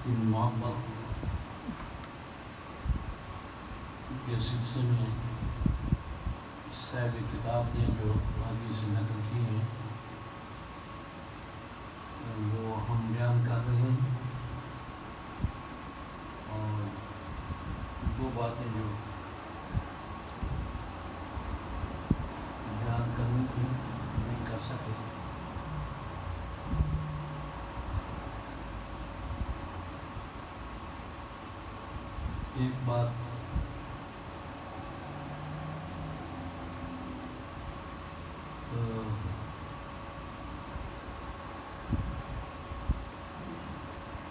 کی محبت کے سلسلے میں صاحب کتاب نے جو حدیث نقل کی ہیں وہ ہم بیان کر رہے ہیں، اور دو باتیں جو بیان کرنی تھی نہیں کر سکے۔ ایک بات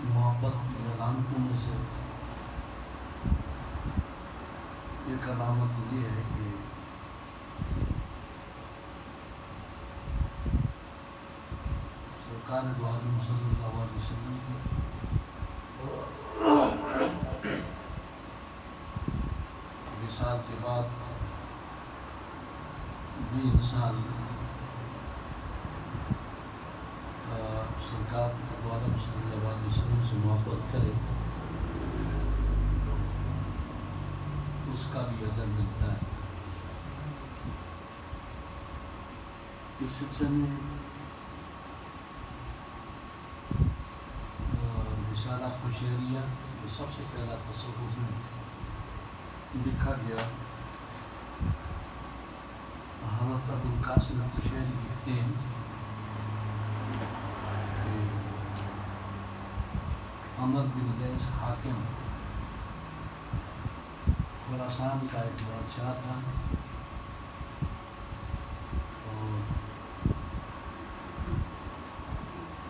محبت کی علامتوں میں سے ایک علامت یہ ہے کہ سرکار دو عالم صلی اللہ علیہ وسلم کی وصال کے بعد بھی انسان سرکار دو عالم صلی اللہ علیہ وسلم سے محبت کرے اس کا بھی اجر ملتا ہے۔ اس سلسلے میں رسالہ قشیریہ جو سب سے پہلا تصوف میں لکھا گیا، حضرت ابوالقاسم قشیری لکھتے ہیں کہ عمر بن قیس حاکم خراسان کا ایک بادشاہ تھا، اور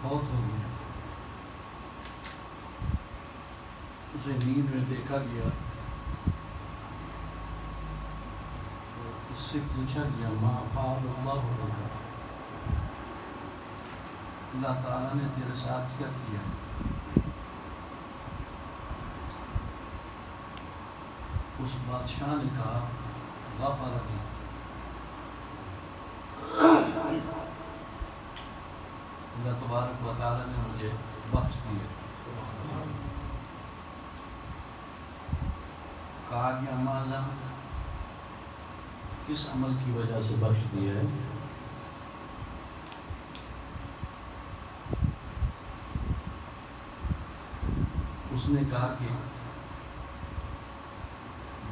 فوت ہو گیا۔ اسے نیند میں دیکھا گیا، اس سے پوچھا گیا ما فعل اللہ بک، اللہ تعالیٰ نے تیرے ساتھ کیا کیا؟ اس بادشاہ نے کہا غفر لی، اللہ تبارک و تعالیٰ نے مجھے بخش دیا۔ کہا گیا ماذا، کس عمل کی وجہ سے بخش دیا ہے؟ اس نے کہا کہ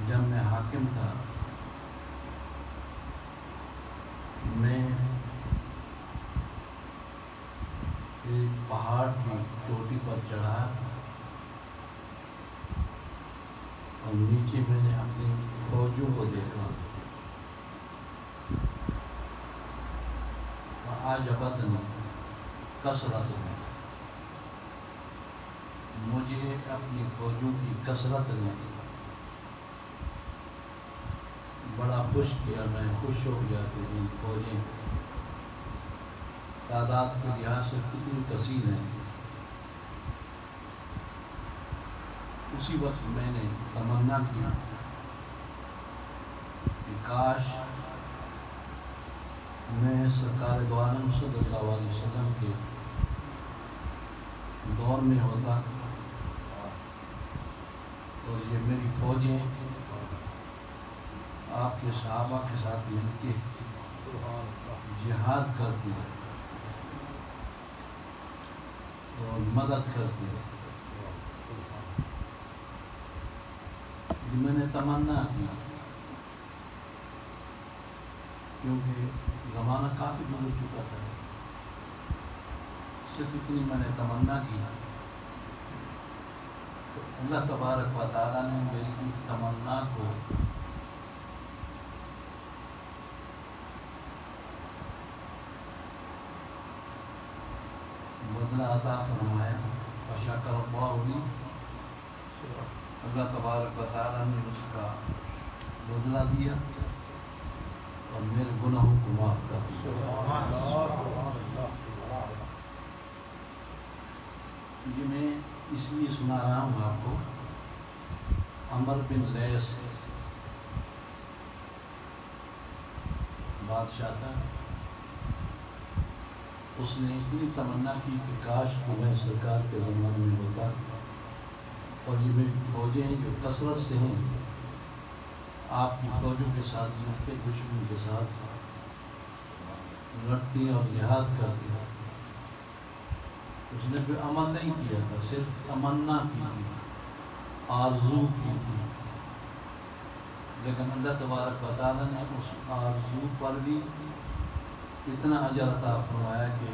جب میں حاکم تھا میں ایک پہاڑ کی چوٹی پر چڑھا اور نیچے میں نے اپنی فوجوں کو دیکھا، فَأَعْجَبَتْنِي کثرتُہُم، مجھے اپنی فوجوں کی کثرت نے بڑا خوش کیا، میں خوش ہو گیا کہ ان فوجیں تعداد کے لحاظ سے کتنی کثیر ہیں۔ اسی وقت میں نے تمنا کیا کہ کاش میں سرکار دو عالم صلی اللہ علیہ وسلم کے دور میں ہوتا اور یہ میری فوجیں آپ کے صحابہ کے ساتھ مل کے جہاد کرتی اور مدد کرتی۔ میں نے تمنا کی کیونکہ زمانہ کافی گزر چکا تھا، صرف اتنی میں نے تمنا کی تو اللہ تبارک و تعالیٰ نے میری تمنا کو بدلہ عطا فرمایا۔ فشکر اللہ لی، اللہ تبارک و تعالیٰ نے اس کا بدلہ دیا اور میرے گناہوں کو معاف کر دیا۔ یہ میں اس لیے سنا رہا ہوں آپ کو، عمر بن قیس بادشاہ تھا، اس نے اتنی تمنا کی کہ کاش کہ میں سرکار کے زمانے میں ہوتا اور یہ میری فوجیں جو کثرت سے ہیں آپ کی فوجوں کے ساتھ مل کے دشمن کے ساتھ لڑتی ہیں اور جہاد کرتی ہیں۔ اس نے بھی عمل نہیں کیا تھا، صرف تمنا کی تھی، آرزو کی تھی، لیکن اللہ تبارک و تعالیٰ نے اس آرزو پر بھی اتنا اجر عطا فرمایا کہ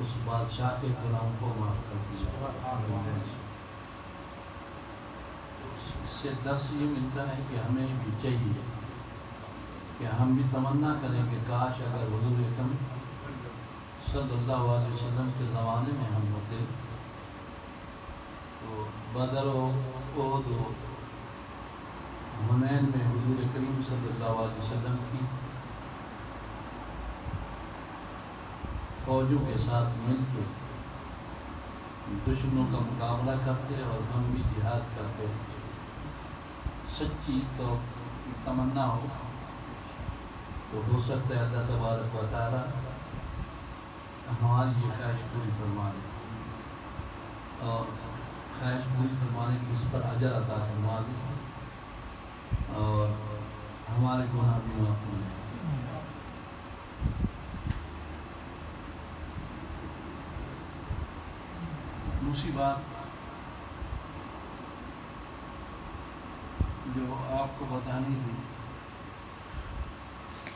اس بادشاہ کے گناہوں کو معاف کر دیا۔ اس سے درس یہ ملتا ہے کہ ہمیں بھی چاہیے کہ ہم بھی تمنا کریں کہ کاش اگر حضور اکرم صلی اللہ علیہ وسلم کے زمانے میں ہم ہوتے تو بدر و احد و حنین میں حضور کریم صلی اللہ علیہ وسلم کی فوجوں کے ساتھ مل کے دشمنوں کا مقابلہ کرتے اور ہم بھی جہاد کرتے۔ سچی تو تمنا ہو تو سکتا ہے اللہ تبارک و تعالیٰ ہماری یہ خواہش پوری فرما دے، اور خواہش پوری فرمانے کی اس پر اجر عطا فرما دے اور ہمارے گناہ بھی معاف ہو جائیں۔ دوسری بات جو آپ کو بتانی تھی،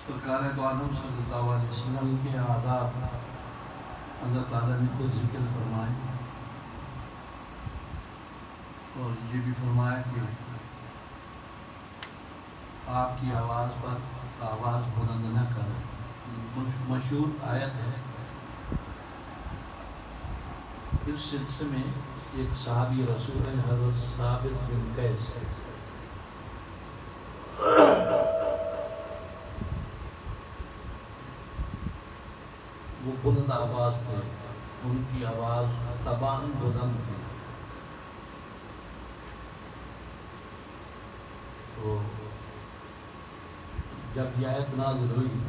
سرکار دو عالم صلی اللہ علیہ وسلم کے آداب اللہ تعالیٰ نے خود ذکر فرمائے، اور یہ بھی فرمایا کہ آپ کی آواز پر آواز بلند نہ کرو۔ مشہور آیت ہے۔ اس سلسلے میں ایک صحابی رسول ہیں حضرت ثابت بن قیس، وہ بلند آواز تھے، ان کی آواز تبان بلند تھی۔ تو جب یہ آیت نازل ہوئی،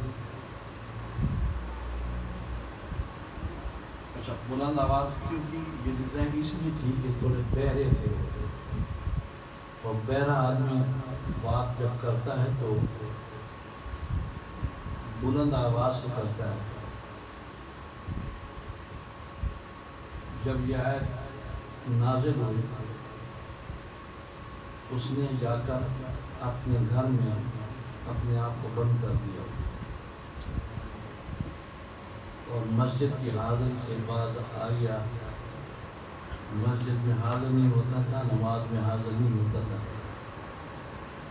اچھا بلند آواز کیوں تھی؟ یہ ڈیزائن اس لیے تھی کہ تھوڑے بہرے تھے، اور بہرا آدمی بات جب کرتا ہے تو بلند آواز سے کرتا ہے۔ جب یہ آیت نازل ہوئی، اس نے جا کر اپنے گھر میں اپنے آپ کو بند کر دیا، اور مسجد کی حاضری سے بعد آ گیا۔ مسجد میں حاضر نہیں ہوتا تھا، نماز میں حاضر نہیں ہوتا تھا،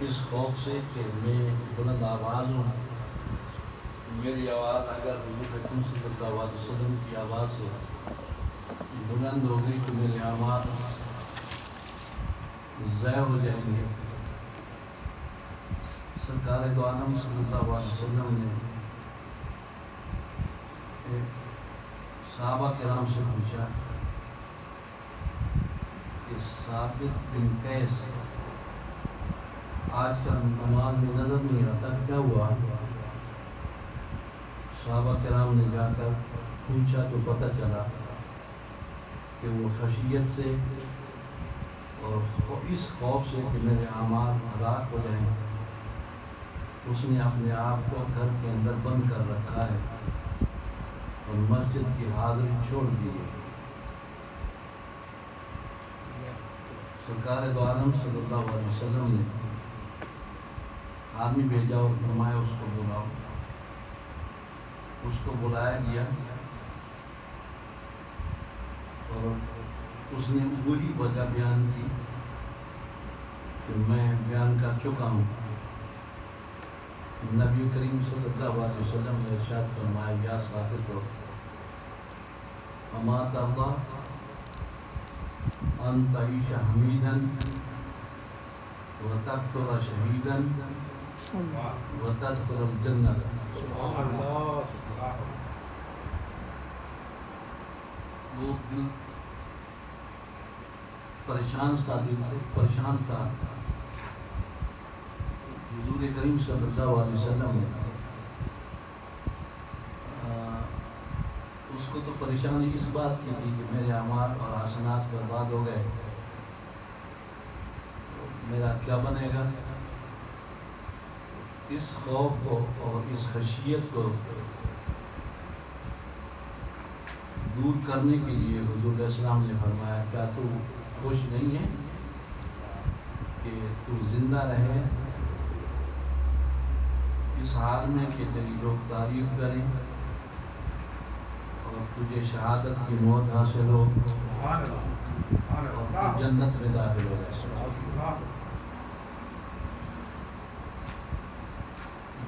اس خوف سے کہ میں بلند آواز ہوں، میری آواز اگر حضور اکرم صلی اللہ علیہ وسلم کی آواز سے بلند ہو گئی تو میرے اعمال ضائع ہو جائیں گے۔ سرکار دو عالم صلی اللہ علیہ وسلم نے صحابہ کرام سے پوچھا کہ ثابت بن قیس آج کل نماز میں نظر نہیں آتا، کیا ہوا؟ صحابہ کرام نے جا کر پوچھا تو پتہ چلا کہ وہ خشیت سے اور اس خوف سے کہ میرے اعمال ہلاک ہو جائیں، اس نے اپنے آپ کو گھر کے اندر بند کر رکھا ہے اور مسجد کی حاضری چھوڑ دی ہے۔ سرکار دو عالم صلی اللہ علیہ وسلم نے آدمی بھیجا اور فرمایا اس کو بلاؤ۔ اس کو بلایا گیا اور اس نے وہی وجہ بیان کی کہ میں بیان کر چکا ہوں۔ نبی کریم صلی اللہ علیہ وسلم نے ارشاد فرمایا، یا ثابت ہو اما ترضى ان تعيش حميدا وتكبر شهيدا وتدخل الجنة۔ وہ دل پریشان تھا، دل سے پریشان تھا۔ حضور کریم صلی اللہ علیہ وسلم نے اس کو تو پریشانی اس بات کی تھی کہ میرے اعمال اور حسنات برباد ہو گئے، میرا کیا بنے گا؟ اس خوف کو اور اس خشیت کو دور کرنے کے لیے حضور علیہ السلام نے فرمایا کیا تو خوش نہیں ہے کہ تو زندہ رہے اس حال میں کہ تیری لوگ تعریف کریں اور تجھے شہادت کی موت حاصل ہو اور تو جنت میں داخل ہو جائے۔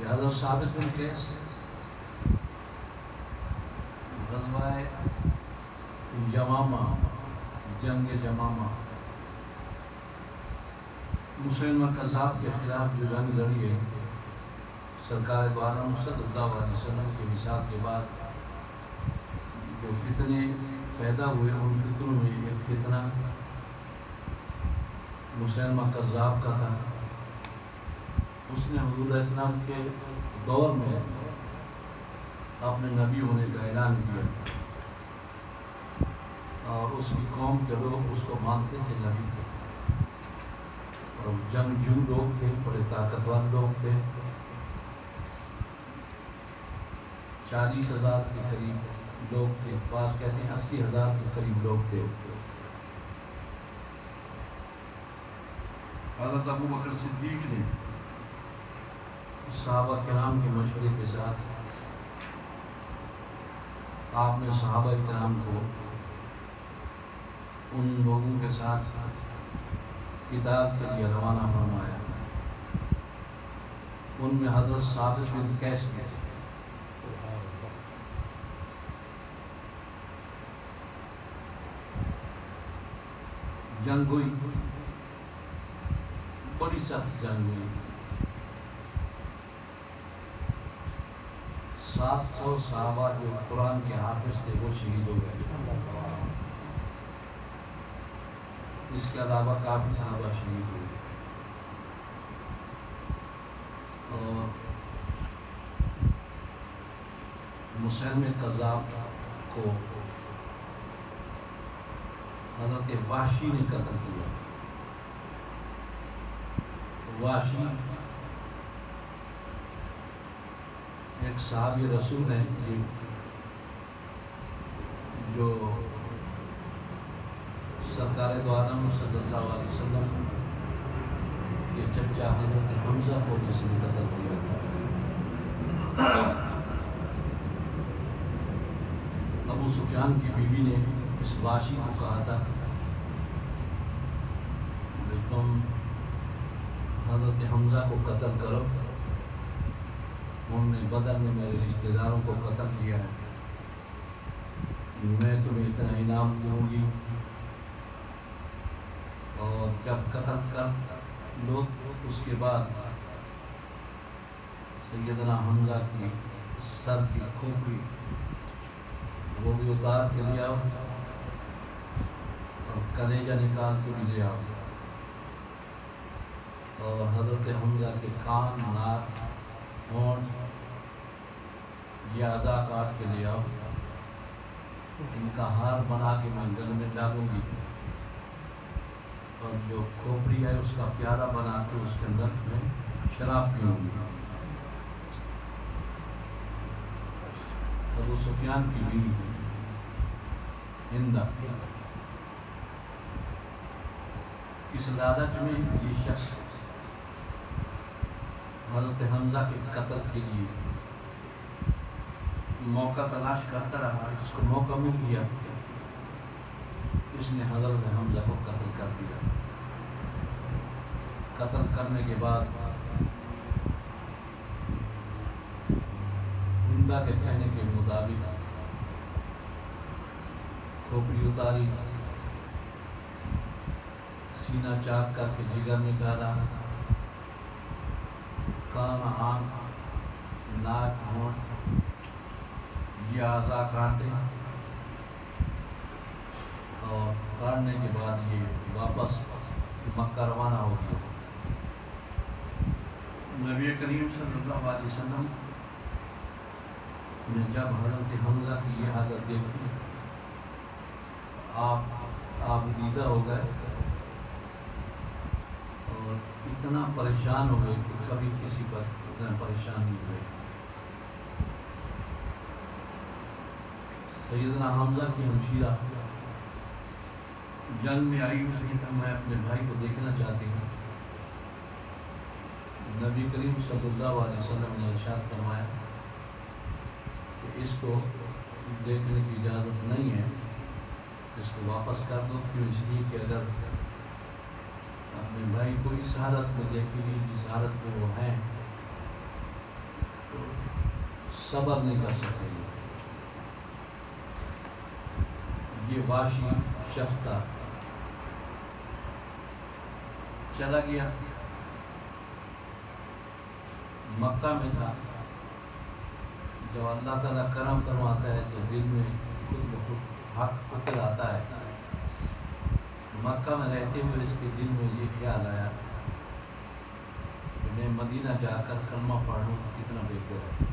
یہ حضرت ثابت بن قیس غزوہ یمامہ، جنگ یمامہ، مسلمہ کذاب کے خلاف جو جنگ لڑی ہے، سرکار دو عالم صلی اللہ علیہ وسلم کے وصال کے بعد جو فتنے پیدا ہوئے، ان فتنوں میں ایک فتنہ مسلمہ کذاب کا تھا۔ اس نے حضور علیہ السلام کے دور میں اپنے نبی ہونے کا اعلان کیا اور اس کی قوم کے لوگ اس کو مانتے تھے نبی، اور جنگجو لوگ تھے، بڑے طاقتور لوگ تھے، 40,000 کے قریب لوگ تھے، بعض کہتے ہیں 80,000 کے قریب لوگ تھے۔ حضرت ابو بکر صدیق نے صحابہ کرام کے مشورے کے ساتھ آپ نے صحابہ کرام کو ان لوگوں کے ساتھ کتاب کے لیے روانہ فرمایا۔ ان میں حضرت ثابت بن قیس نے جنگ ہوئی، بڑی سخت جنگ ہوئی، 700 صحابہ جو قرآن کے حافظ تھے وہ شہید ہو گئے، اس کے علاوہ کافی صحابہ شہید ہوئے، اور مسلمہ کذاب کو حضرت وحشی نے قتل کیا۔ وحشی ایک صحابی رسول ہے جو سرکار دو عالم صلی اللہ علیہ وسلم کے چچا حضرت حمزہ کو جس نے قتل کیا تھا۔ ابو سفیان کی بیوی نے اس وحشی کو کہا تھا کہ تم حضرت حمزہ کو قتل کرو، انہوں نے بدر میں میرے رشتہ داروں کو قتل کیا ہے، میں تمہیں اتنا انعام دوں گی، اور جب قتل کر لو اس کے بعد سیدنا حمزہ کی سر کی کھوپڑی وہ بھی اتار کے لے آؤ اور کلیجہ نکال کے بھی لے آؤ، اور حضرت حمزہ کے کان، ناک، ہونٹ یہ اعضاء کاٹ کے لے آؤ، ان کا ہار بنا کے میں گل میں ڈالوں گی، اور جو کھوپڑی ہے اس کا پیالہ بنا کے اس کے اندر میں شراب پیوں گی۔ ابو سفیان کی بیوی ہندہ اس لالچ میں یہ شخص حضرت حمزہ کے قتل کے لیے موقع تلاش کرتا رہا، اس کو موقع مل گیا، اس نے حضرت حمزہ کو قتل کر دیا۔ قتل کرنے کے بعد ہندہ کے کہنے کے مطابق کھوپڑی اتاری، سینہ چاک کر کے جگر نکالا، کان، آنکھ، ناک، ہونٹ یہ اعضاء کاٹے، اور کاٹنے کے بعد یہ واپس مکہ روانہ ہو گیا۔ نبی کریم صلی اللہ علیہ وسلم نے جب حضرت حمزہ کی یہ حالت دیکھی آپ دیدہ ہو گئے، اور اتنا پریشان ہوئے کہ کبھی کسی پر اتنا پریشان نہیں ہوئے. سیدنا حمزہ کی ہمشیرہ جنگ میں آئی، اس نے کہا میں اپنے بھائی کو دیکھنا چاہتی ہوں. نبی کریم صلی اللہ علیہ وسلم نے ارشاد فرمایا کہ اس کو دیکھنے کی اجازت نہیں ہے، اس کو واپس کر دو. کیوں؟ اس لیے کہ اگر اپنے بھائی کو اس حالت میں دیکھے گی جس حالت میں وہ ہیں تو صبر نہیں کر سکے گی. یہ واشی شخص تھا، چلا گیا، مکہ میں تھا. جب اللہ تعالیٰ کرم فرماتا ہے تو دل میں خود بخود حق اتر آتا ہے. مکہ میں رہتے ہوئے اس کے دل میں یہ خیال آیا کہ میں مدینہ جا کر کلمہ پڑھ لوں تو کتنا بہتر ہے.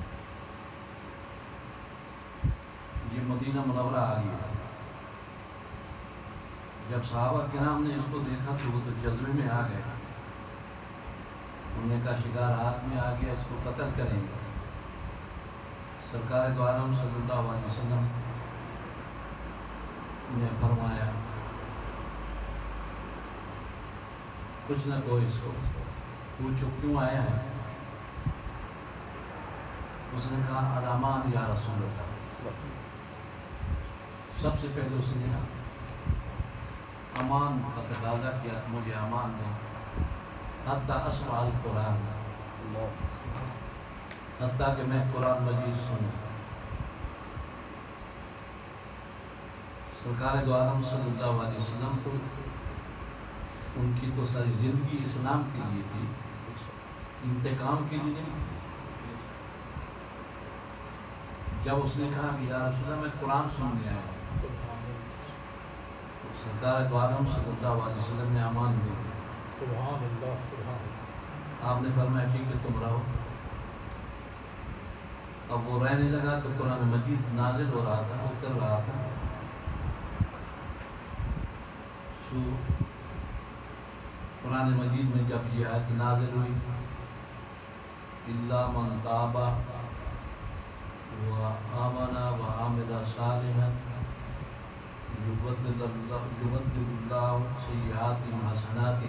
یہ مدینہ منورہ آ گیا. جب صحابہ کرام نے اس کو دیکھا تو وہ تو جذبے میں آ گئے. انہوں نے کہا شکار ہاتھ میں آ گیا، اس کو قتل کریں گے. سرکار دو عالم صلی اللہ علیہ وسلم نے فرمایا کچھ نہ کوئی، اس کو پوچھو کیوں آیا ہے. اس نے کہا الامان یا رسول اللہ. سب سے پہلے اس نے امان کا تقاضا کیا، مجھے امان دیں حتیٰ اسمع القرآن، حتیٰ کہ میں قرآن مجید سنوں. سرکار دو عالم صلی اللہ علیہ وسلم کو ان کی تو ساری زندگی اسلام کے لیے تھی، انتقام کے لیے نہیں تھی. جب اس نے کہا کہ یا رسول اللہ میں قرآن سننے آیا ہوں، سرکار دو عالم صلی اللہ علیہ وسلم نے امان دے دی. سبحان اللہ سبحان. آپ نے فرمایا ٹھیک ہے تم رہو. اب وہ رہنے لگا تو قرآن مجید نازل ہو رہا تھا، اتر رہا تھا. قرآن مجید میں جب یہ آیت نازل ہوئی الا من تاب وآمن وعمل صالحا یبدل اللہ سیئاتہم حسنات.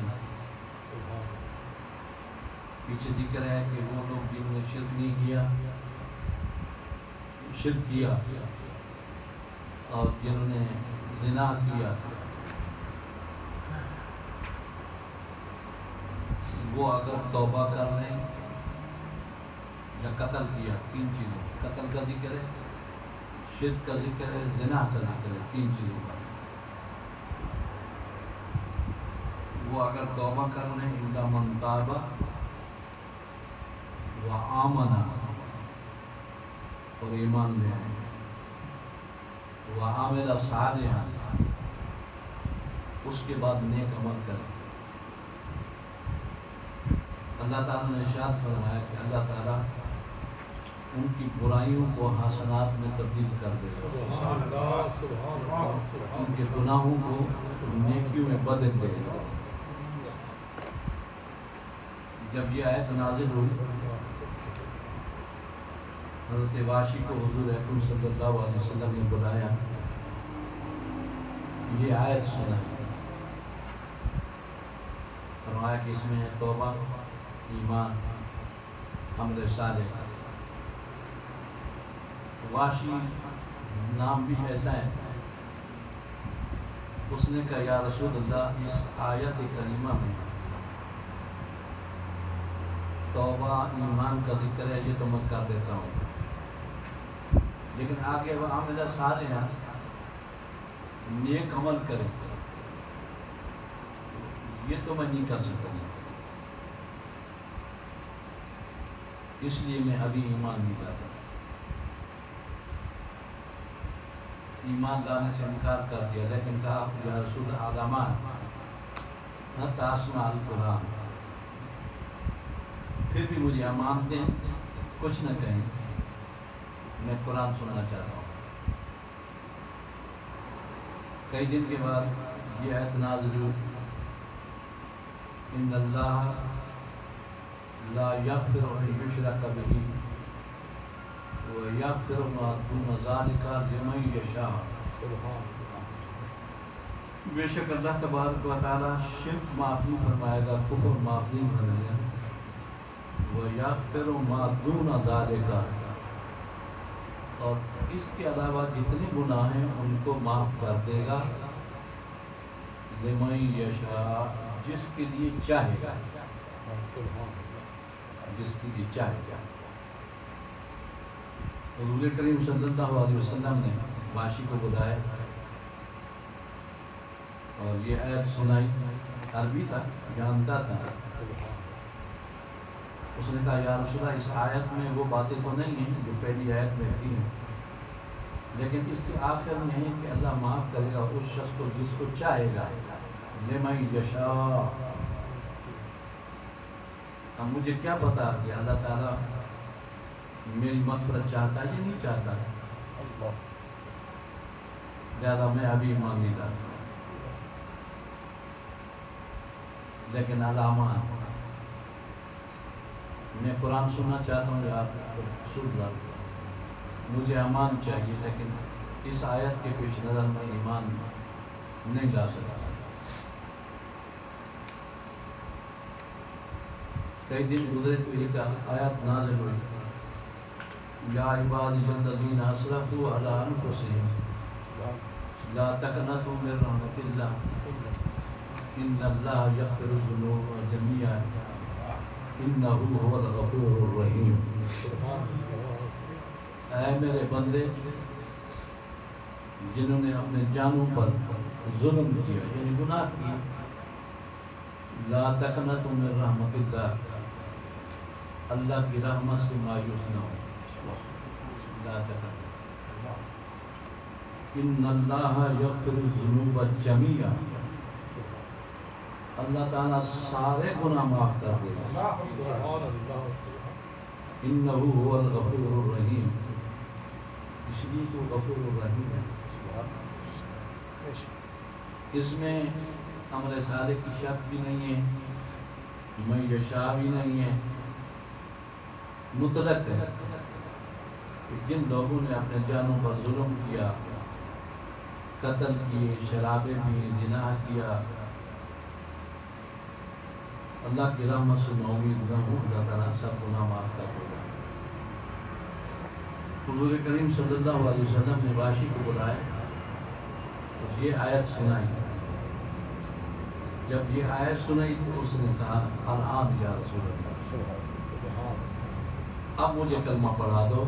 پیچھے ذکر ہے کہ وہ لوگ جنہوں نے شرک نہیں کیا، شرک کیا اور جنہوں نے زنا کیا وہ اگر توبہ کر لیں یا قتل کیا، تین چیزیں، قتل کا ذکر ہے، شرک کا ذکر ہے، زنا کا ذکر ہے، تین چیزوں کا. وہ اگر توبہ کر لیں الا من تاب وآمن اور ایمان لے آئیں، وعمل صالحا اس کے بعد نیک عمل کریں. اللہ تعالیٰ نے ارشاد فرمایا کہ اللہ تعالیٰ ان کی برائیوں کو حسنات میں تبدیل کر دے گا، سبحان اللہ سبحان اللہ سبحان. ان کے گناہوں کو نیکیوں میں بدل دے گا. جب یہ آیت نازل ہوئی حضرت واشی کو حضور اکرم صلی اللہ علیہ وسلم نے بلایا، یہ آیت سنا، فرمایا کہ اس میں ہے توبہ، ایمان، عمل صالح. واشی نام بھی ایسا ہے. اس نے کہا یا رسول اللہ اس آیت کریمہ میں توبہ ایمان کا ذکر ہے، یہ تو میں کر دیتا ہوں، لیکن آگے وہ عمل صالح نیک عمل کریں یہ تو میں نہیں کر سکتا، اس لیے میں ابھی ایمان نہیں لاتا. ایمان لانے سے انکار کر دیا، لیکن کہا یا رسول عالمان حتی اسمع القرآن، پھر بھی مجھے امان دیں، کچھ نہ کہیں، میں قرآن سننا چاہتا ہوں. کئی دن کے بعد یہ آیت نازل ہوئی ان اللہ لا یغفر ان یشرک بہ ویغفر ما دون ذلک لمن یشاء. بے شک اللہ تبارک و تعالیٰ شرک معاف نہیں فرمائے گا، کفر معاف نہیں کرے گا. ویغفر ما دون ذلک، اور اس کے علاوہ جتنے گناہ ہیں ان کو معاف کر دے گا. لمن یشاء، جس کے لیے چاہے گا، جس کے لیے چاہے گا. حضور کریم صلی اللہ علیہ وسلم نے باشی کو بلایا اور یہ آیت سنائی. عربی تھا، جانتا تھا. اس نے کہا یا رسول اللہ، اس آیت میں وہ باتیں تو نہیں ہیں جو پہلی آیت میں تھیں، لیکن اس کے آخر میں ہے کہ اللہ معاف کرے گا اس شخص کو جس کو چاہے گا. لمن یشاء. اب مجھے کیا پتا کہ اللہ تعالیٰ میری مغفرت چاہتا ہے یا نہیں چاہتا ہے، لہذا میں ابھی مانگیدہ. لیکن علامات میں قرآن سننا چاہتا ہوں یا سن رہا ہوں، مجھے امان چاہیے، لیکن اس آیت کے پیش نظر میں ایمان نہیں لا سکتا. کئی دن گزرے تو ایک آیت نازل ہوئی، یا عبادی الذین اسرفوا علی انفسہم لا تقنطوا من رحمت اللہ ان اللہ یغفر الذنوب جميعا انہ هو الغفور الرحیم. اے میرے بندے جنہوں نے اپنے جانوں پر ظلم کیا، یعنی گناہ کیا، لا تقنطوا من رحمت اللہ، اللہ کی رحمت سے مایوس نہ ہو. لا تقنطوا، ان اللہ یغفر الذنوب جميعا، اللہ تعالیٰ سارے گناہ معاف کر دے گا. انہ هو الغفور الرحیم، اس لیے جو غفور الرحیم ہے. اس میں امر صالح کی شک بھی نہیں ہے، من یشاء بھی نہیں ہے، مطلق ہے کہ جن لوگوں نے اپنے جانوں پر ظلم کیا، قتل کیے، شرابیں بھی، زنا کیا، اللہ کی رحمت سے امید نہ ہو، اللہ تعالیٰ سب گناہ معاف کر دے گا. حضور کریم صلی اللہ علیہ وسلم نے باشی کو بلایا اور یہ آیت سنائی. جب یہ آیت سنائی تو اس نے کہا الآن یا رسول اللہ، اب مجھے کلمہ پڑھا دو،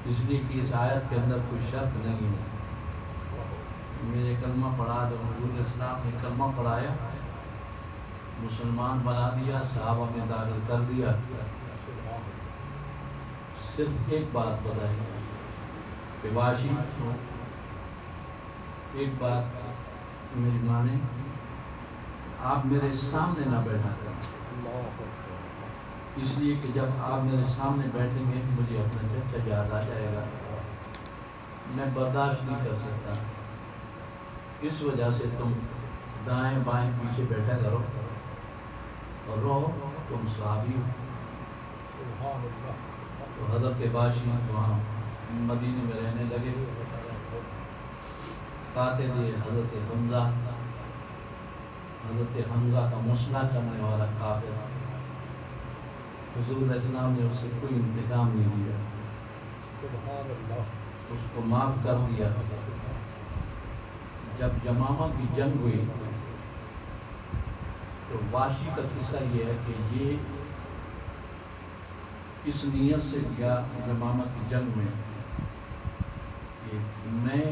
اس لیے کہ اس آیت کے اندر کوئی شرط نہیں ہے. مجھے کلمہ پڑھا دو. حضور اسلام نے کلمہ پڑھایا، مسلمان بنا دیا، صحابہ میں داخل کر دیا. صرف ایک بات بتائی کہ باشی ایک بات میری مانے، آپ میرے سامنے نہ بیٹھا کریں، اس لیے کہ جب آپ میرے سامنے بیٹھیں گے مجھے اپنا چچا یاد آ جائے گا، میں برداشت نہیں کر سکتا. اس وجہ سے تم دائیں بائیں پیچھے بیٹھا کرو اور رہو، تم صحابی ہو. تو حضرت باشی وہاں مدینے میں رہنے لگے. قاتل حضرت حمزہ کا مسئلہ کرنے والا کافر، حضور علیہ السلام نے اس سے کوئی انتقام نہیں لیا، اس کو معاف کر دیا. جب یمامہ کی جنگ ہوئی تو واشی کا قصہ یہ ہے کہ یہ اس نیت سے گیا یمامہ کی جنگ میں کہ میں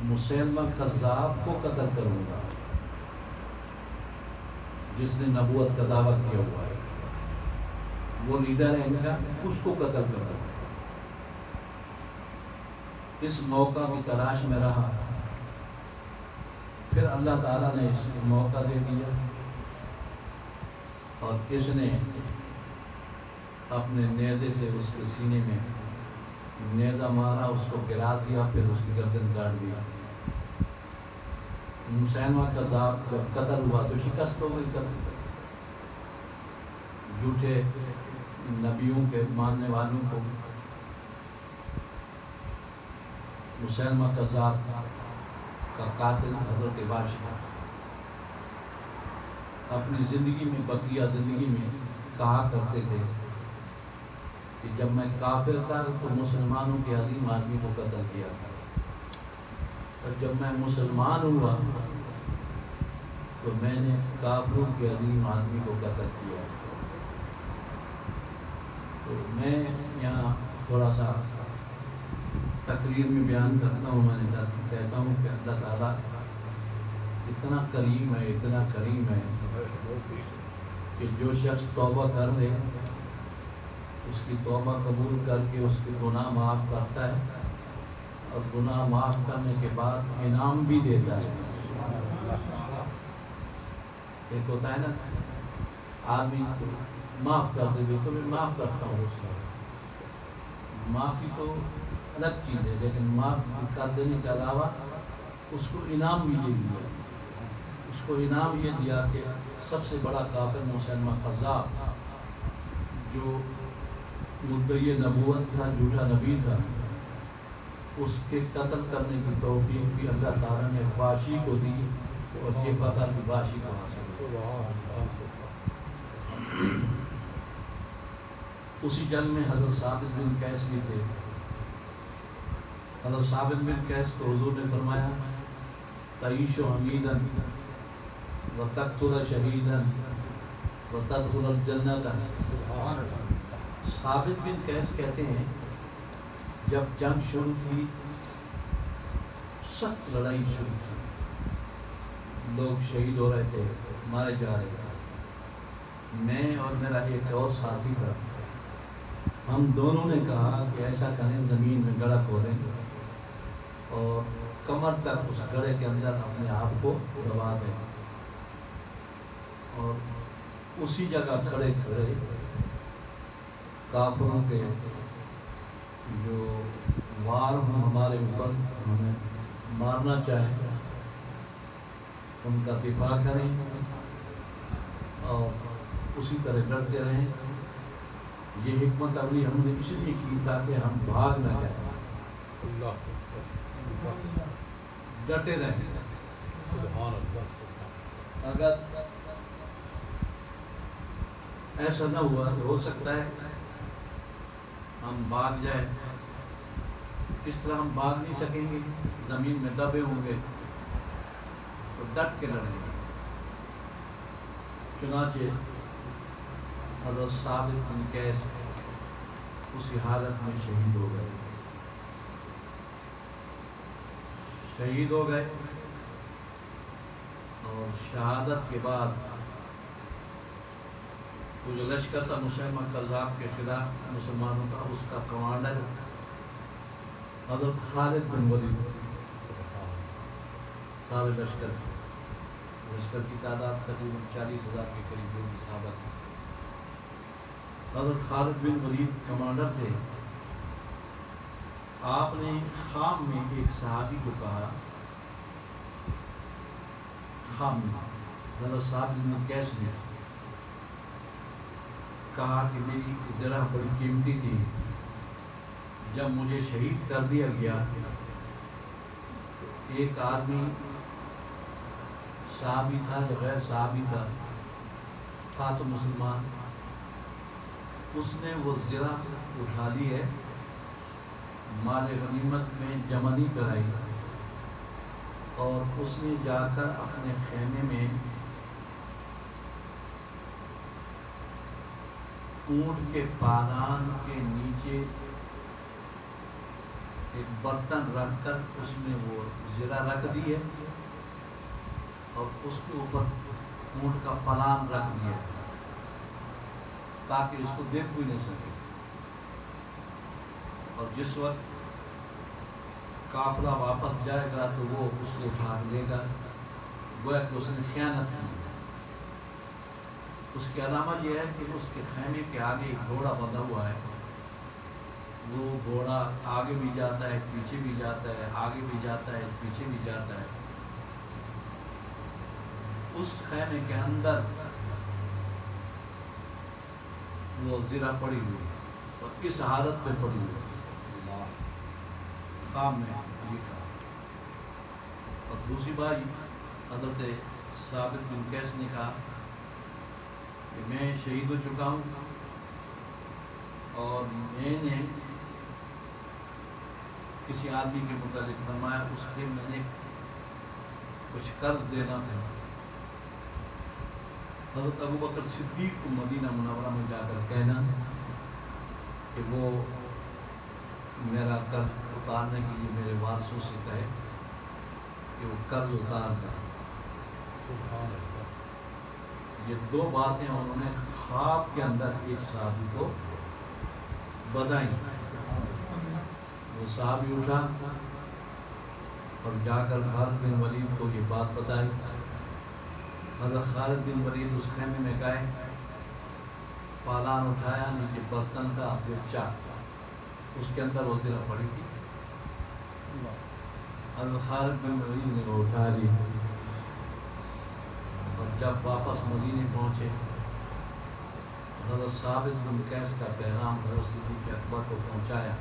مسیلمہ کذاب کو قتل کروں گا جس نے نبوت کا دعویٰ کیا ہوا ہے، وہ لیڈر ہے ان کا، اس کو قتل کروں گا. اس موقع کی تلاش میں رہا، پھر اللہ تعالیٰ نے اس کو موقع دے دیا اور اس نے اپنے نیزے سے اس کے سینے میں نیزہ مارا، اس کو گرا دیا، پھر اس کی گردن کاٹ دیا. مسیلمہ کذاب جب قتل ہوا تو شکست ہو گئی سب. جھوٹے نبیوں کے ماننے والوں کو مسلمہ کذاب کا قاتل حضرت واشی اپنی زندگی میں بقیہ زندگی میں کہا کرتے تھے کہ جب میں کافر تھا تو مسلمانوں کے عظیم آدمی کو قتل کیا تھا، اور جب میں مسلمان ہوا تو میں نے کافروں کے عظیم آدمی کو قتل کیا۔ تو میں یہاں تھوڑا سا تقریر میں بیان کرتا ہوں، میں نے کہتا ہوں کہ اللہ تعالیٰ اتنا کریم ہے، اتنا کریم ہے کہ جو شخص توبہ کر لے اس کی توبہ قبول کر کے اس کے گناہ معاف کرتا ہے، اور گناہ معاف کرنے کے بعد انعام بھی دیتا ہے۔ ایک ہوتا ہے نا آدمی کو معاف کر دے تو میں معاف کرتا ہوں، اس کا معافی تو الگ چیز ہے، لیکن معاف کر دینے کے علاوہ اس کو انعام بھی دے دیا۔ اس کو انعام یہ دیا کہ سب سے بڑا کافر مسلمہ قذاب جو مدعی نبوت تھا، جھوٹا نبی تھا، اس کے قتل کرنے کی توفیق بھی اللہ تعالیٰ نے واشی کو دی، اور یہ فخر بھی واشی کو حاصل ہوا۔ اسی جنگ میں حضرت ثابت بن قیس بھی تھے۔ حضرت ثابت بن قیس کو حضور نے فرمایا تعیش حمیدا وتقتل شہیدا وتدخل الجنۃ۔ ثابت بن قیس کہتے ہیں جب جنگ شروع تھی، سخت لڑائی شروع تھی، لوگ شہید ہو رہے تھے، مارے جا رہے تھے، میں اور میرا ایک اور ساتھی تھا، ہم دونوں نے کہا کہ ایسا کریں زمین میں گڑھا کھودیں اور کمر تک اس گڑھے کے اندر اپنے آپ کو دبا دیں، اور اسی جگہ کھڑے کھڑے کافروں کے جو وار ہوں ہمارے اوپر ہمیں مارنا چاہیں ان کا دفاع کریں، اور اسی طرح لڑتے رہیں۔ یہ حکمت عملی ہم نے اس لیے کی تاکہ ہم بھاگ نہ جائیں، ڈٹے رہیں۔ اگر ایسا نہ ہوا تو ہو سکتا ہے ہم بھاگ جائیں، اس طرح ہم بھاگ نہیں سکیں گے، زمین میں دبے ہوں گے، تو ڈٹ کے لڑیں گے۔ چنانچہ حضرت ثابت بن قیس اسی حالت میں شہید ہو گئے، شہید ہو گئے، اور شہادت کے بعد وہ جو لشکر تھا مسلمہ کذاب کے خلاف مسلمانوں کا، اس کا کمانڈر حضرت خالد بن ولید، سارے لشکر کی تعداد تقریباً 40,000 کے قریب جو صحابہ تھے، حضرت خالد بن ولید کمانڈر تھے۔ آپ نے خام میں ایک صحابی کو کہا، خام میں حضرت ثابت بن قیس نے کہا کہ میری زرہ بڑی قیمتی تھی، جب مجھے شہید کر دیا گیا تو ایک آدمی صحابی تھا یا غیر صحابی تھا تو مسلمان، اس نے وہ زرہ اٹھا لی ہے، مال غنیمت میں جمع نہیں کرائی، اور اس نے جا کر اپنے خیمے میں اونٹ کے پالان کے نیچے ایک برتن رکھ کر اس میں وہ زرہ رکھ دی ہے، اور اس کے اوپر اونٹ کا پالان رکھ دیا تاکہ اس کو دیکھ کوئی نہ سکے، اور جس وقت قافلہ واپس جائے گا تو وہ اس کو اٹھا لے گا، گویا کہ اس نے خیانت کی۔ اس کی علامت یہ ہے کہ اس کے خیمے کے آگے ایک گھوڑا بندھا ہوا ہے، وہ گھوڑا آگے بھی جاتا ہے، پیچھے بھی جاتا ہے، آگے بھی جاتا ہے، پیچھے بھی جاتا ہے۔ اس خیمے کے اندر وہ زرہ پڑی ہوئی ہے اور اس حالت پہ پڑی ہوئی ہے، خواب میں لکھا۔ اور دوسری بات حضرت ثابت بن قیس نے کہا کہ میں شہید ہو چکا ہوں اور میں نے کسی آدمی کے متعلق فرمایا اس کے میں نے کچھ قرض دینا تھا۔ حضرت ابو بکر صدیق کو مدینہ منورہ میں جا کر کہنا کہ وہ میرا قرض اتارنے کے لیے میرے وارثوں سے کہے کہ وہ قرض اتار دیں۔ سبحان اللہ۔ یہ دو باتیں انہوں نے خواب کے اندر ایک صحابی کو بتائیں۔ وہ صحابی اٹھا اور جا کر خالد بن ولید کو یہ بات بتائی۔ حضرت خالد بن ولید اس خیمے میں گئے، پالان اٹھایا، نیچے برتن تھا، اس کے اندر وہ زرہ پڑی تھی۔ حضرت خالد بن ولید نے وہ اٹھا لی اور جب واپس مدینے پہنچے حضرت ثابت بن قیس کا پیغام حضرت صدیق اکبر کو پہنچایا۔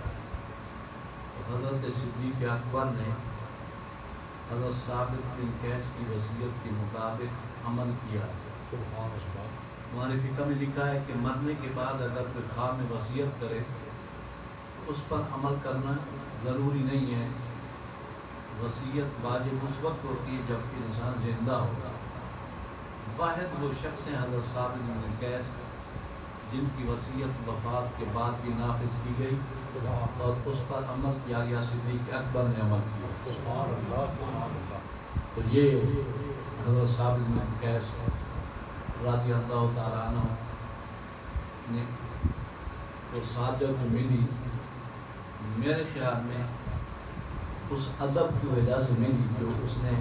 حضرت صدیق اکبر نے حضرت ثابت بن قیس کی وصیت کے مطابق عمل کیا۔ سبحان اللہ۔ ہمارے فقہ میں لکھا ہے کہ مرنے کے بعد اگر کوئی خواب میں وصیت کرے تو اس پر عمل کرنا ضروری نہیں ہے۔ وصیت واجب اس وقت ہوتی ہے جب کہ انسان زندہ ہوگا۔ واحد وہ شخص ہیں حضرت ثابت بن قیس جن کی وصیت وفات کے بعد بھی نافذ کی گئی اور اس پر عمل کیا گیا۔ صدیق اکبر نے عمل کیا۔ سبحان اللہ۔ سبحان اللہ۔ تو یہ حضرت ثابت بن قیس رضی اللہ تعالیٰ عنہ نے وہ سعادت جو ملی، میرے خیال میں اس ادب کی وجہ سے ملی جو اس نے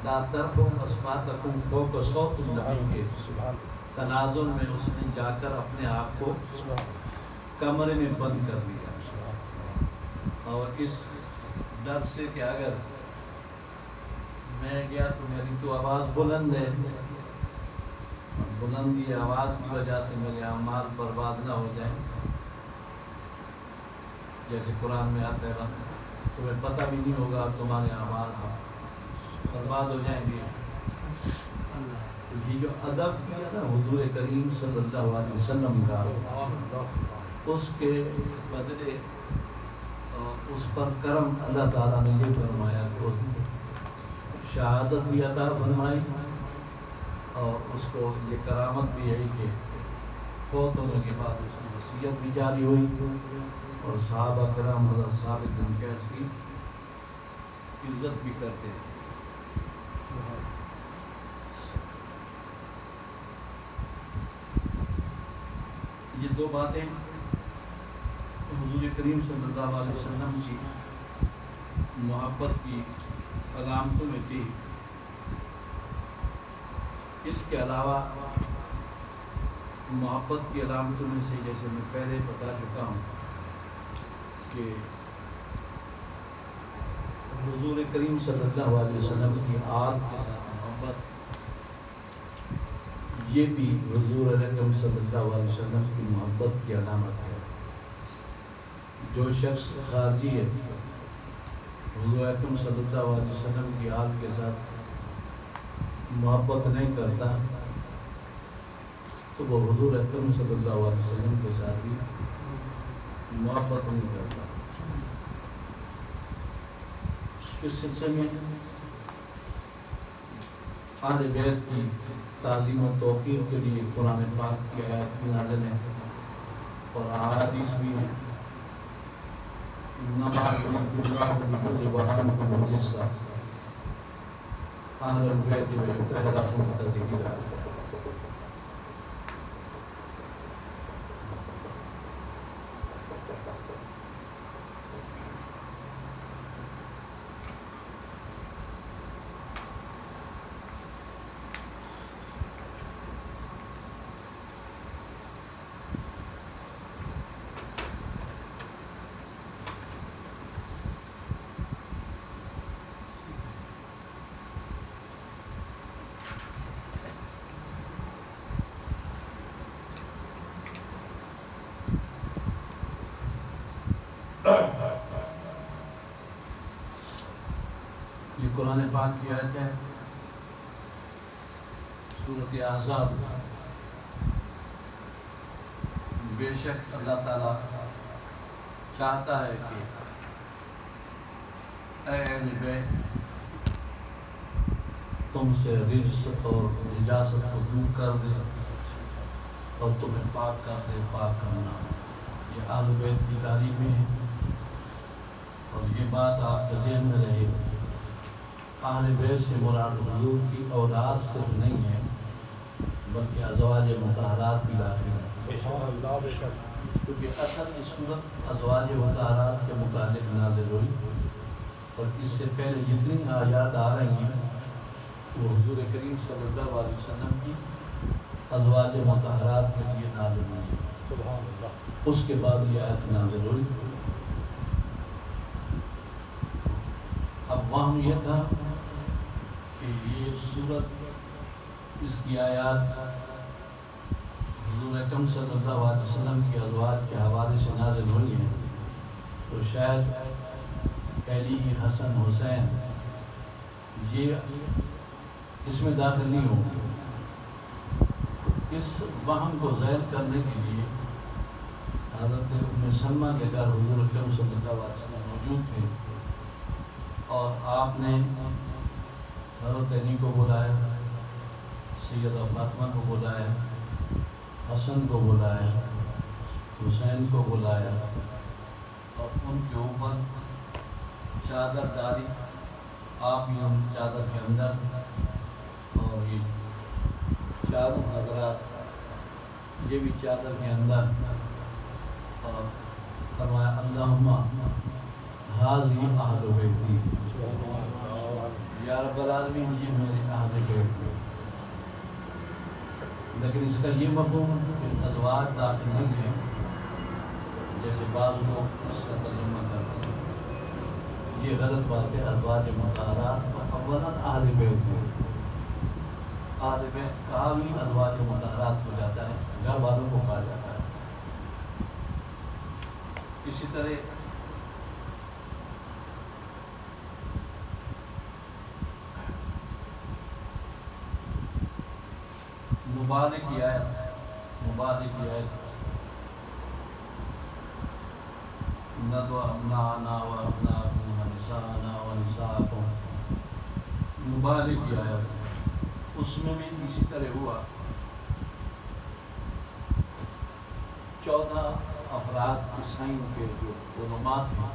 لا ترفعوا اصواتکم فوق صوت النبی کے تناظر میں اس نے جا کر اپنے آپ کو کمرے میں بند کر دیا، اور اس ڈر سے کہ اگر میں گیا تو میری تو آواز بلند ہے، بلندی آواز کی وجہ سے میرے اعمال برباد نہ ہو جائیں۔ جیسے قرآن میں آتا ہے تمہیں پتہ بھی نہیں ہوگا تمہارے اعمال برباد ہو جائیں گے۔ تو یہ جو ادب کیا نا حضور کریم صلی اللہ علیہ وسلم کا، اس کے بدلے اس پر کرم اللہ تعالیٰ نے یہ فرمایا کہ شہادت بھی عطا فرمائی، اور اس کو یہ کرامت بھی ہے کہ فوت ہونے کے بعد اس کی وصیت بھی جاری ہوئی، اور صحابہ کرام حضرت ثابت بن قیس کی عزت بھی کرتے ہیں۔ یہ دو باتیں حضور کریم صلی اللہ علیہ وسلم کی محبت کی علامتوں میں تھی۔ اس کے علاوہ محبت کی علامتوں میں سے جیسے میں پہلے بتا چکا ہوں کہ حضور کریم صلی اللہ علیہ وسلم کی آل کے ساتھ محبت، یہ بھی حضور اکرم صلی اللہ علیہ وسلم کی محبت کی علامت ہے۔ جو شخص خارجی ہے حضور اکرم صلی اللہ علیہ وسلم کی آل کے ساتھ محبت نہیں کرتا تو وہ حضور اکرم صلی اللہ علیہ وسلم کے ساتھ بھی محبت نہیں کرتا۔ اس سلسلے میں اہل بیت کی تعظیم و توقیر کے لیے قرآن پاک کی آیات بھی نازل ہیں اور احادیث بھی ہیں۔ انما یرید اللہ بکم عنکم الرجس اہل البیت ویطہرکم تطہیرا۔ یہ قرآن پاک کی آیت ہے سورۃ احزاب۔ بے شک اللہ تعالیٰ چاہتا ہے کہ اے اہل بیت تم سے رجس اور نجاست کو دور کر دے اور تمہیں پاک کر دے۔ پاک کرنا یہ اہل بیت کی تعریفیں ہیں، اور یہ بات آپ کے ذہن میں رہے۔ اہل بیت سے مراد حضور کی اولاد صرف نہیں ہے بلکہ ازواج مطہرات بھی داخل ہیں، کیونکہ اصل صورت ازواج مطہرات کے متعلق نازل ہوئی، اور اس سے پہلے جتنی آیات آ رہی ہیں وہ حضور کریم صلی اللہ علیہ وسلم کی ازواج مطہرات کے لیے نازل ہوئی۔ سبحان اللہ۔ اس کے بعد یہ آیت نازل ہوئی۔ اب وہم یہ تھا کہ یہ صورت، اس کی آیات حضور اکرم صلی اللہ علیہ وسلم کی ازواج کے حوالے سے نازل ہوئی ہیں، تو شاید علی، حسن، حسین یہ اس میں داخل نہیں ہوں گے۔ اس وہم کو ظاہر کرنے کے لیے حضرت ام سلمہ کے گھر حضور اکرم صلی اللہ علیہ وسلم موجود تھے، اور آپ نے حضرت علی کو بلایا، سیدہ فاطمہ کو بلایا، حسن کو بلایا، حسین کو بلایا، اور ان کے اوپر چادر ڈالی۔ آپ نے ان چادر کے اندر، اور یہ چاروں حضرات یہ بھی چادر کے اندر، اور فرمایا اللہم ھذہ اہل بیتی، یا رب العالمین یہ میرے اہل بیت ہیں۔ لیکن اس کا یہ مفہوم کہ ازواج داخل نہیں ہیں جیسے بعض لوگ اس کا ترجمہ کرتے ہیں، یہ غلط بات ہے۔ ازواج مطہرات اولاً اہل بیت ہیں۔ اہل بیت کہا بھی ازواج مطہرات کو جاتا ہے، گھر والوں کو کہا جاتا ہے۔ اسی طرح مبالغ کی آیت ندعو ابناءنا و ابناءکم و نساءنا و نساءکم، مبالغ کی آیت، اس میں بھی اسی طرح ہوا۔ 14 افراد عیسائیوں کے جو علماء تھے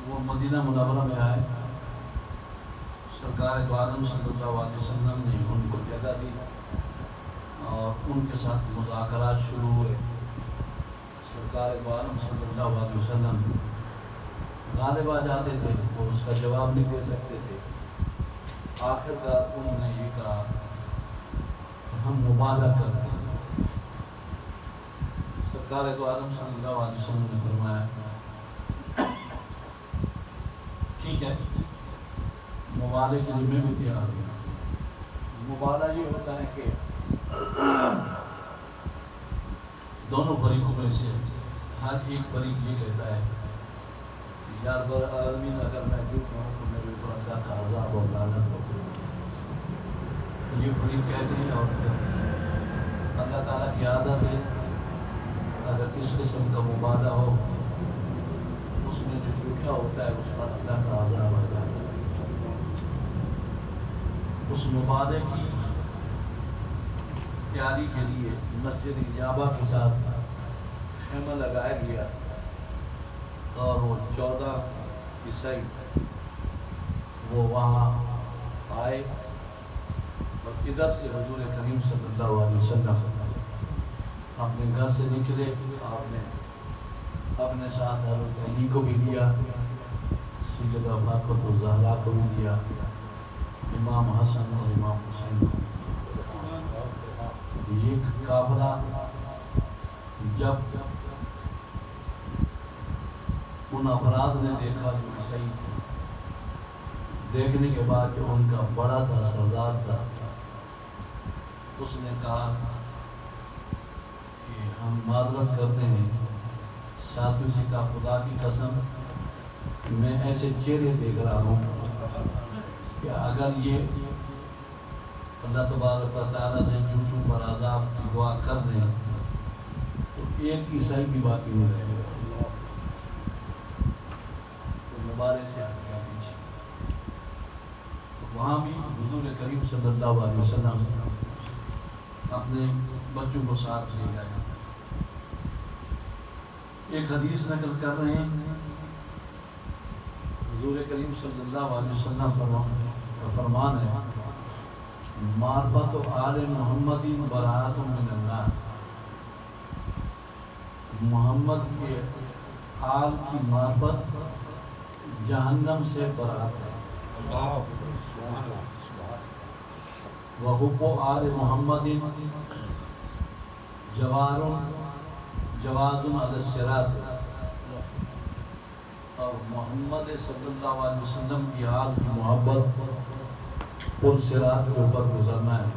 وہ مدینہ منورہ میں آئے، سرکار دو عالم صلی اللہ علیہ وسلم نے ان کو جگہ دی اور ان کے ساتھ مذاکرات شروع ہوئے۔ سرکار دو عالم صلی اللہ علیہ وسلم غالب آ جاتے تھے، وہ اس کا جواب نہیں دے سکتے تھے۔ آخر کار انہوں نے یہ کہا کہ ہم مبالغہ کرتے ہیں۔ سرکار دو عالم صلی اللہ علیہ وسلم نے فرمایا ٹھیک ہے، مبالغے کے لیے میں بھی تیار ہوں۔ مبالغہ یہ ہوتا ہے کہ دونوں فریقوں میں سے ہر ایک فریق یہ کہتا ہے کہ یا رب العالمین اگر میں جھوٹ ہوں تو میرے اوپر اللہ کا عذاب اور لعنت ہو۔ یہ فریق کہتے ہیں، اور پھر اللہ تعالیٰ کی عادت ہے اگر اس قسم کا مبالغہ ہو اس میں جو جھوٹا ہوتا ہے اس پر اللہ کا عذاب آ جاتا ہے۔ اس مبالغے کی تیاری کے لیے مسجد اجابہ کے ساتھ خیمہ لگایا گیا، اور وہ 14 عیسائی وہ وہاں آئے، اور ادھر سے حضور کریم صلی اللہ علیہ وسلم اپنے گھر سے نکلے۔ آپ نے اپنے ساتھ حضرت علی کو بھی لیا، سیدہ فاطمہ الزہرا کو بھی لیا، امام حسن اور امام حسین کو۔ یہ قافلہ جب ان افراد نے دیکھا جو عیسائی تھے، دیکھنے کے بعد جو ان کا بڑا تھا، سردار تھا، اس نے کہا کہ ہم معذرت کرتے ہیں، ساتھ اسی کا خدا کی قسم میں ایسے چہرے دیکھ رہا ہوں کہ اگر یہ اللہ تبارک و تعالیٰ سے چونچوں پر عذاب کی دعا کر دیں تو ایک عیسائی بھی باقی نہیں رہے گا. تو مبارک سے پیچھے وہاں بھی حضور کریم صلی اللہ علیہ وسلم اپنے بچوں کو ساتھ لے گئے. ایک حدیث نقل کر رہے ہیں حضور کریم صلی اللہ علیہ وسلم کا فرمان ہے معرفت آل محمد براۃ من النار. محمد کے آل کی معرفت جہنم سے برات ہے. وحب آل محمد جواز علی الصراط. اور محمد صلی اللہ علیہ وسلم کی آل کی محبت پر صراط کے اوپر گزرنا ہے.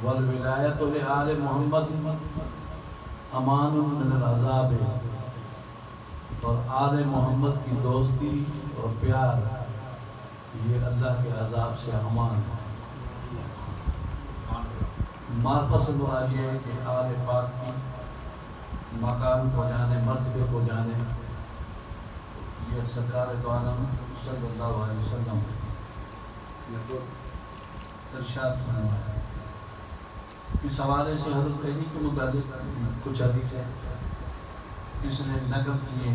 والولایت لآل محمد امان من العذاب. اور آل محمد کی دوستی اور پیار یہ اللہ کے عذاب سے امان ہے. معرفت سے مراد یہ ہے کہ آل پاک کی مقام کو جانے مرتبے کو جانے. یہ سرکار دو عالم صلی اللہ علیہ وسلم نے ارشاد فرمایا. اس حوالے سے حضرت علی کے متعلق کچھ حدیثیں اس نے نقل کیے.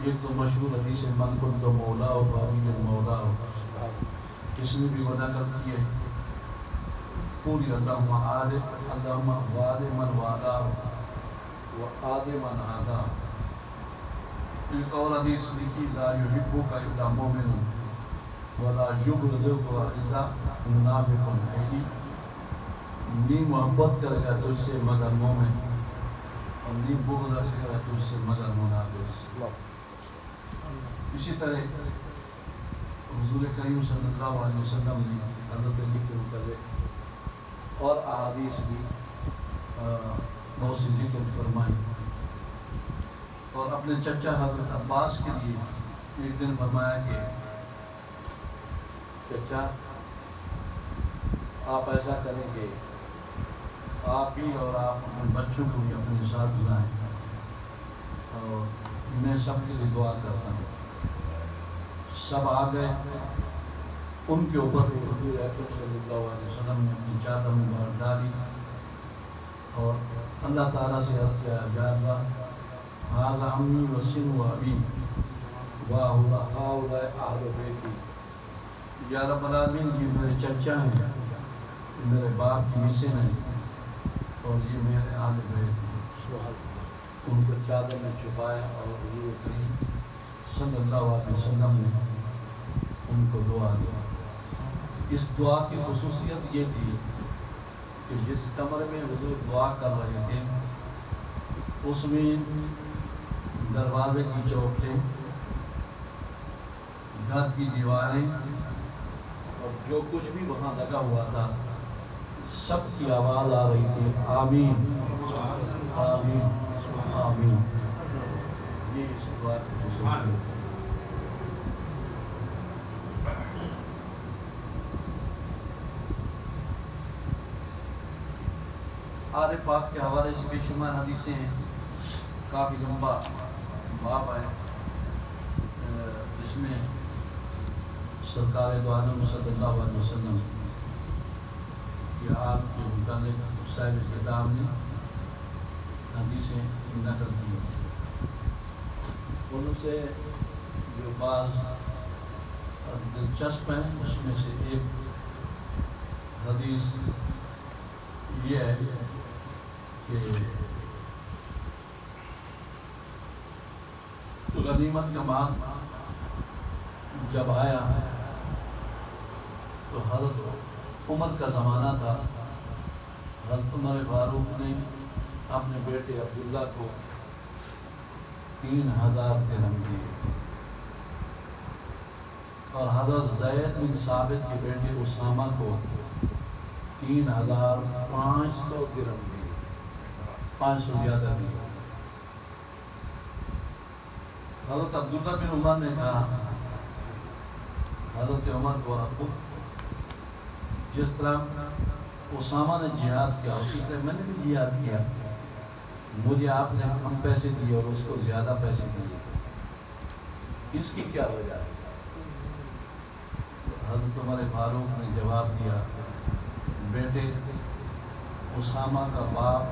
ایک تو مشہور حدیث من کنت مولا و فاوی المولا اس نے بھی وہ نقل کیے پوری. اللہم وال من والا و آد من آدا. ایک اور حدیث لکھی لا یحبک الا مومن ولا یبغضک الا منافق. نہیں محبت کرے گا تو اس سے مگر مومن اور نہیں بغض کرے گا تو اس سے مگر منافق. اسی طرح حضور کریم صلی اللہ علیہ وسلم نے حضرت علی کے متعلق اور احادیث بھی بہت سی ذکر فرمائی. اور اپنے چچا حضرت عباس کے لیے ایک دن فرمایا کہ چچا آپ ایسا کریں کہ آپ بھی اور آپ اپنے بچوں کو بھی اپنے ساتھ لائیں اور میں سب کے لیے دعا کرتا ہوں. سب آ گئے. ان کے اوپر حضور اکرم صلی اللہ علیہ وسلم نے اپنی چادر مبارک ڈالی اور اللہ تعالیٰ سے عرض کیا یا اللہ ھذا عمی و سن و ابی وہؤلاء اہل بیتی. یا رب العالمین یہ میرے چچا ہیں یہ میرے باپ کی مثل ہیں اور یہ میرے اہل بیت ہیں. ان کو چادر میں چھپایا اور حضور کریم صلی اللہ علیہ وسلم نے ان کو دعا دی. اس دعا کی خصوصیت یہ تھی کہ جس کمرے میں حضور دعا کر رہے تھے اس میں دروازے کی چوکھٹیں گھر کی دیواریں اور جو کچھ بھی وہاں لگا ہوا تھا سب کی آواز آ رہی تھی آمین آمین آمین. یہ اس دعا کی خصوصیت ہے. آل پاک کے حوالے سے بے شمار حدیثیں ہیں. کافی لمبا باب ہے جس میں سرکار دو عالم صلی اللہ علیہ وسلم کہ آپ کے متعلق صاحب کتاب نے حدیثیں نقل کی. ان سے جو بعض دلچسپ ہیں اس میں سے ایک حدیث یہ ہے کہ غنیمت کا مال جب آیا تو حضرت عمر کا زمانہ تھا. حضرت عمر فاروق نے اپنے بیٹے عبداللہ کو 3000 درہم دیے اور حضرت زید بن ثابت کے بیٹے اسامہ کو 3500 درہم دیے. 500 زیادہ دیے. حضرت عبداللہ بن عمر نے کہا حضرت عمر کو، ابو جس طرح اسامہ نے جہاد کیا اسی طرح میں نے بھی جہاد کیا، مجھے آپ نے کم پیسے دیے اور اس کو زیادہ پیسے دیے، اس کی کیا وجہ ہے؟ حضرت عمر فاروق نے جواب دیا، بیٹے اسامہ کا باپ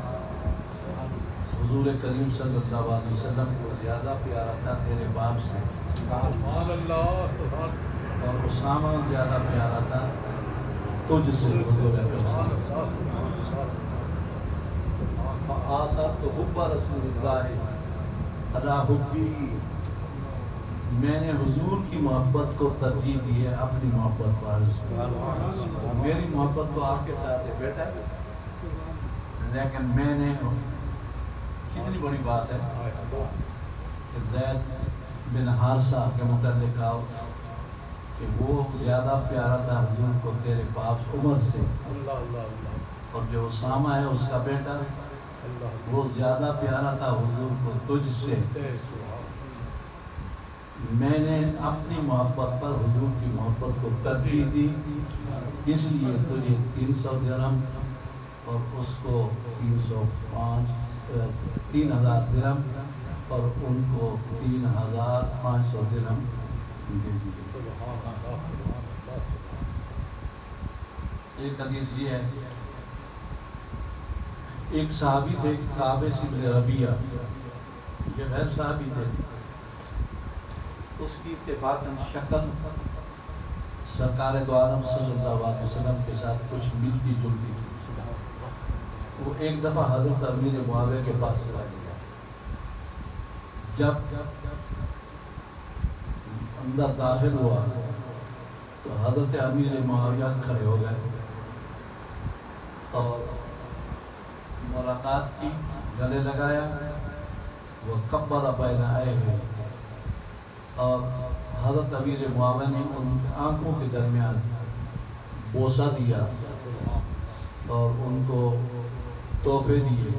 حضور کریم صلی اللہ علیہ وسلم کو زیادہ پیارا تھا تیرے باپ سے، سبحان اللہ سبحان اور اسامہ زیادہ پیارا تھا تجھ سے حضور اکرم صلی اللہ علیہ وسلم۔ آثار تو حب رسول اللہ علی حبی، میں نے حضور کی محبت کو ترجیح دی ہے اپنی محبت پر، میری محبت تو آپ کے ساتھ ہے بیٹا، لیکن میں نے کتنی بڑی بات ہے کہ زید بن حارثہ کے متعلق کہا کہ وہ زیادہ پیارا تھا حضور کو تیرے باپ عمر سے، اور جو اسامہ ہے اس کا بیٹا وہ زیادہ پیارا تھا حضور کو تجھ سے، میں نے اپنی محبت پر حضور کی محبت کو ترجیح دی، اس لیے تجھے 300 درہم اور اس کو 3000 درہم اور ان کو 3500 درہم دے دیے۔ ایک حدیث یہ ہے، ایک صحابی تھے قابس بن ربیعہ، یہ غیر صحابی تھے، اس کی اتفاقاً شکل سرکار دو عالم صلی اللہ علیہ وسلم کے ساتھ کچھ ملتی جلتی تھی۔ وہ ایک دفعہ حضرت امیر معاویہ کے پاس چلا گیا، جب اندر داخل ہوا تو حضرت امیر معاویہ کھڑے ہو گئے اور ملاقات کی، گلے لگایا، وہ کبر بین آئے ہیں، اور حضرت امیر معاویہ نے ان کی آنکھوں کے درمیان بوسہ دیا اور ان کو تحفے دیے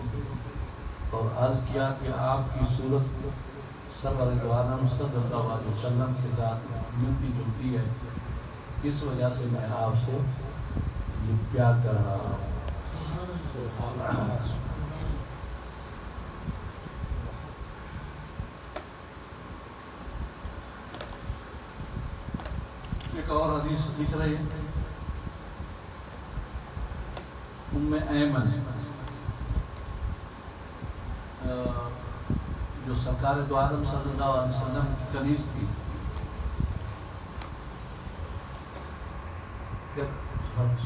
اور عرض کیا کہ آپ کی صورت سرور دو عالم صلی اللہ علیہ وسلم کے ساتھ ملتی جلتی ہے، اس وجہ سے میں آپ سے یہ پیار کر رہا ہوں۔ ایک اور حدیث لکھ رہی ہے ام ایمن، جو سرکار دو عالم صلی اللہ علیہ وسلم کی کنیز تھی،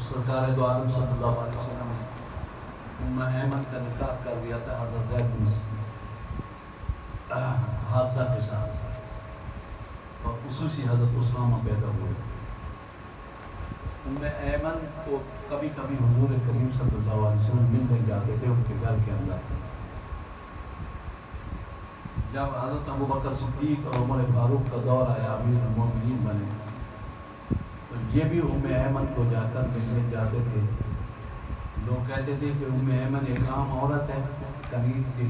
سرکار دو عالم صلی اللہ علیہ وسلم نے ام ایمن کا نکاح کر دیا تھا حضرت زید بن حارثہ کے ساتھ، اور خصوصی حضرت اسامہ پیدا ہوئے۔ ام ایمن کو کبھی کبھی حضور کریم صلی اللہ علیہ وسلم ملنے جاتے تھے ان کے گھر کے اندر۔ جب حضرت ابوبکر صدیق اور عمر فاروق کا دور آیا، امیر المومنین بنے، تو یہ بھی ام ایمن کو جا کر ملنے جاتے تھے۔ لوگ کہتے تھے کہ ام ایمن ایک عام عورت ہے، کنیز تھی،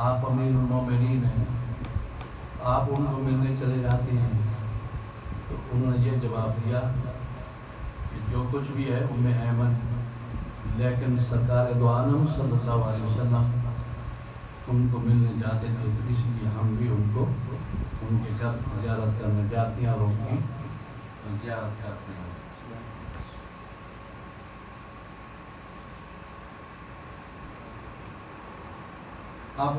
آپ امیر المومنین ہیں، آپ ان کو ملنے چلے جاتے ہیں۔ تو انہوں نے یہ جواب دیا کہ جو کچھ بھی ہے ام ایمن، لیکن سرکار دو عالم صلی اللہ علیہ وسلم ان کو ملنے جاتے تھے، تو اس لیے ہم بھی ان کو ان کے گھر زیارت کرنے جاتے ہیں اور ان کی زیارت کرتے ہیں۔ اب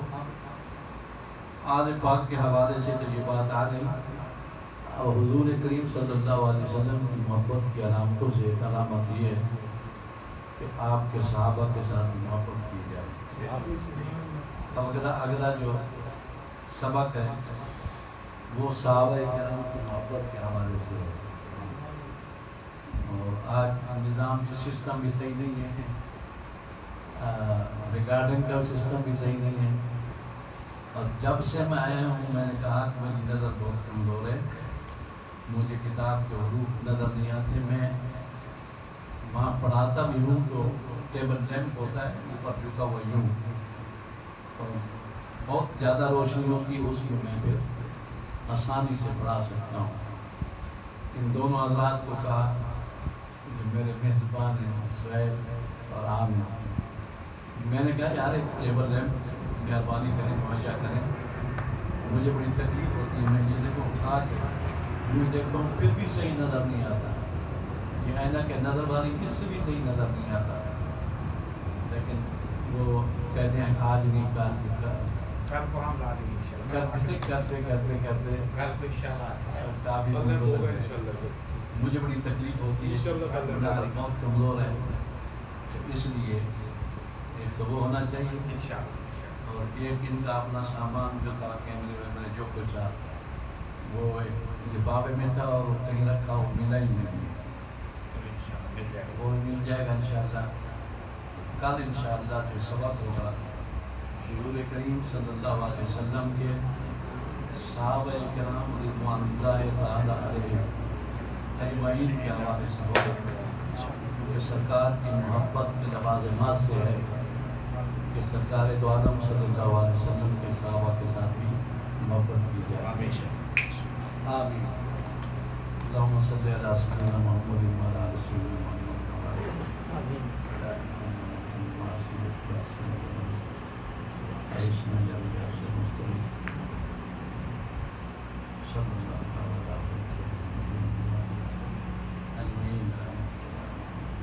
آل پاک کے حوالے سے تو یہ بات آ گئی، اب حضور کریم صلی اللہ علیہ وسلم کی محبت کی علامتوں سے ایک علامت یہ ہے کہ آپ کے صحابہ کے ساتھ محبت کی جائے۔ اب اگلا جو سبق ہے وہ صحابہ کرام کی محبت کے حوالے سے ہے، اور آج نظام کی سسٹم بھی صحیح نہیں ہے، ریکارڈنگ کا سسٹم بھی صحیح نہیں ہے، اور جب سے میں آیا ہوں میں نے کہا کہ میری نظر بہت کمزور ہے، مجھے کتاب کے حروف نظر نہیں آتے، میں وہاں پڑھاتا بھی ہوں تو ٹیبل لیمپ ہوتا ہے اوپر جھکا ہوا یوں، تو بہت زیادہ روشنی ہوتی ہے، اس کو میں پھر آسانی سے پڑھا سکتا ہوں۔ ان دونوں حضرات کو کہا جو میرے میزبان ہیں سہیل اور عامر، میں نے کہا یار ایک ٹیبل لیمپ مہربانی کریں مہیا کریں، مجھے بڑی تکلیف ہوتی ہے، میں یہ دیکھو اٹھا کے یوں دیکھتا ہوں پھر بھی صحیح نظر نہیں آتا، یہ اینا کہ نظر باری اس سے بھی صحیح نظر نہیں آتا، لیکن وہ کہتے ہیں آج نہیں کل کو ہم لا دیں گے کرتے کرتے کرتے کرتے کل کو انشاءاللہ کافی دن گزر گئے۔ مجھے بڑی تکلیف ہوتی ہے، ہماری بہت کمزور ہے، اس لیے ایک تو وہ ہونا چاہیے انشاءاللہ، اور ایک ان کا اپنا سامان جو تھا کیمرے میں جو کچھ تھا وہ ایک لفافے میں تھا اور کہیں رکھا وہ ملا ہی نہیں، مل جائے گا۔ وہ مل جائے گا انشاءاللہ۔ کل انشاءاللہ جو سبق ہوگا حضور کریم صلی اللہ علیہ وسلم کے صحابہ کرام رضوان اللہ تعالیٰ علیہ اجمعین کے حوالے سے ہوگا، کیونکہ سرکار کی محبت کے لوازمات سے ہے کہ سرکار دو عالم صلی اللہ علیہ وسلم کے صحابہ کے ساتھ بھی محبت کی جائے۔ آمین۔ اللہم صلی علی سیدنا محمد وعلی آل سیدنا محمد۔ آمین۔